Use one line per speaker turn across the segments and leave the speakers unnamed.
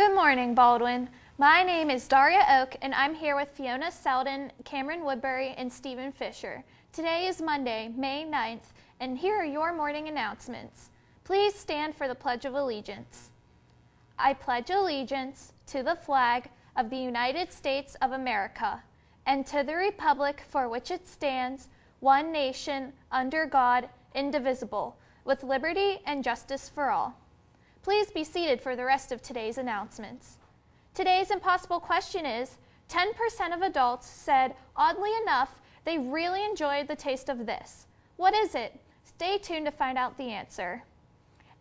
Good morning, Baldwin. My name is Daria Oak, and I'm here with Fiona Selden, Cameron Woodbury, and Stephen Fisher. Today is Monday, May 9th, and here are your morning announcements. Please stand for the Pledge of Allegiance. I pledge allegiance to the flag of the United States of America and to the republic for which it stands, one nation, under God, indivisible, with liberty and justice for all. Please be seated for the rest of today's announcements. Today's impossible question is, 10% of adults said, oddly enough, they really enjoyed the taste of this. What is it? Stay tuned to find out the answer.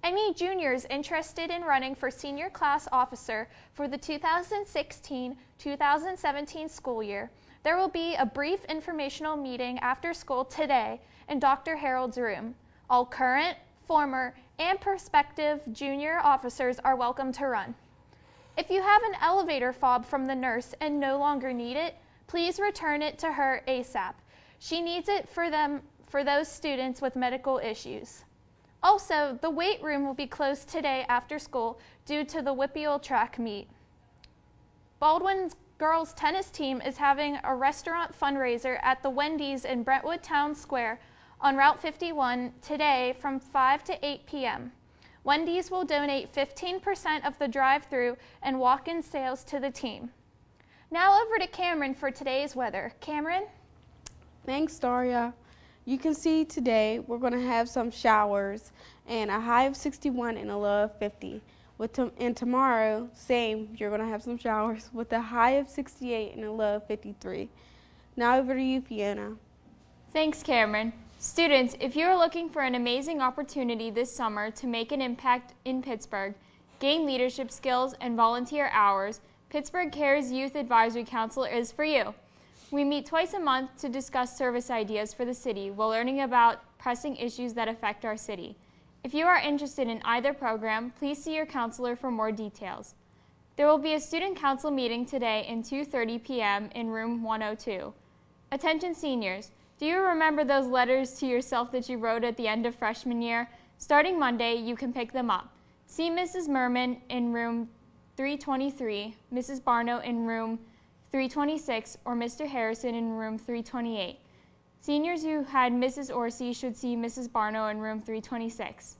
Any juniors interested in running for senior class officer for the 2016-2017 school year, there will be a brief informational meeting after school today in Dr. Harold's room. All current, former, and prospective junior officers are welcome to run. If you have an elevator fob from the nurse and no longer need it, please return it to her ASAP. She needs it for those students with medical issues. Also, the weight room will be closed today after school due to the Whippeal track meet. Baldwin's girls tennis team is having a restaurant fundraiser at the Wendy's in Brentwood Town Square on Route 51 today from 5 to 8 p.m. Wendy's will donate 15% of the drive-through and walk-in sales to the team. Now over to Cameron for today's weather. Cameron?
Thanks, Daria. You can see today we're going to have some showers and a high of 61 and a low of 50. And tomorrow, same, you're going to have some showers with a high of 68 and a low of 53. Now over to you, Fiona.
Thanks, Cameron. Students, if you are looking for an amazing opportunity this summer to make an impact in Pittsburgh, gain leadership skills, and volunteer hours, Pittsburgh Cares Youth Advisory Council is for you. We meet twice a month to discuss service ideas for the city while learning about pressing issues that affect our city. If you are interested in either program, please see your counselor for more details. There will be a student council meeting today at 2:30 p.m. in room 102. Attention seniors, do you remember those letters to yourself that you wrote at the end of freshman year? Starting Monday, you can pick them up. See Mrs. Merman in room 323, Mrs. Barno in room 326, or Mr. Harrison in room 328. Seniors who had Mrs. Orsi should see Mrs. Barno in room 326.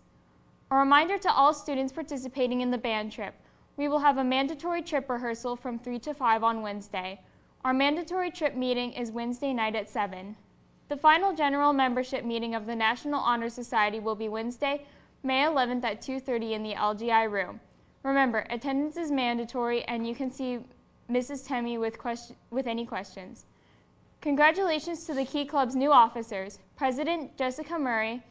A reminder to all students participating in the band trip. We will have a mandatory trip rehearsal from 3 to 5 on Wednesday. Our mandatory trip meeting is Wednesday night at 7. The final general membership meeting of the National Honor Society will be Wednesday, May 11th at 2:30 in the LGI room. Remember, attendance is mandatory and you can see Mrs. Temmie with any questions. Congratulations to the Key Club's new officers, President Jessica Murray,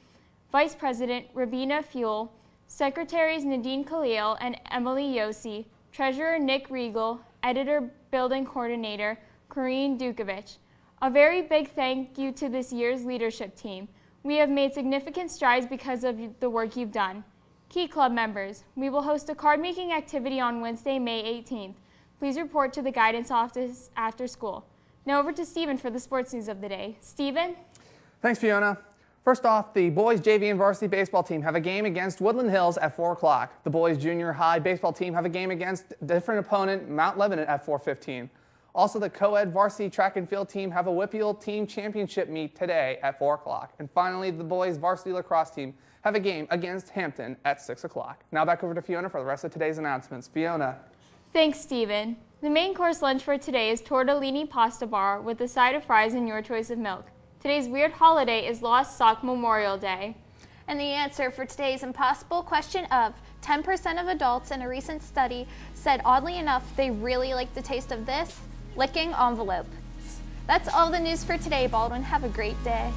Vice President Rabina Fuel, Secretaries Nadine Khalil and Emily Yossi, Treasurer Nick Regal, Editor Building Coordinator Corrine Dukovich. A very big thank you to this year's leadership team. We have made significant strides because of the work you've done. Key Club members, we will host a card-making activity on Wednesday, May 18th. Please report to the guidance office after school. Now over to Stephen for the sports news of the day. Stephen?
Thanks, Fiona. First off, the boys JV and varsity baseball team have a game against Woodland Hills at 4 o'clock. The boys junior high baseball team have a game against a different opponent, Mount Lebanon, at 4:15. Also, the co-ed varsity track and field team have a Whippeal team championship meet today at 4 o'clock. And finally, the boys varsity lacrosse team have a game against Hampton at 6 o'clock. Now back over to Fiona for the rest of today's announcements. Fiona.
Thanks, Stephen. The main course lunch for today is tortellini pasta bar with a side of fries and your choice of milk. Today's weird holiday is Lost Sock Memorial Day.
And the answer for today's impossible question of 10% of adults in a recent study said, oddly enough, they really like the taste of this, licking envelopes. That's all the news for today, Baldwin. Have a great day.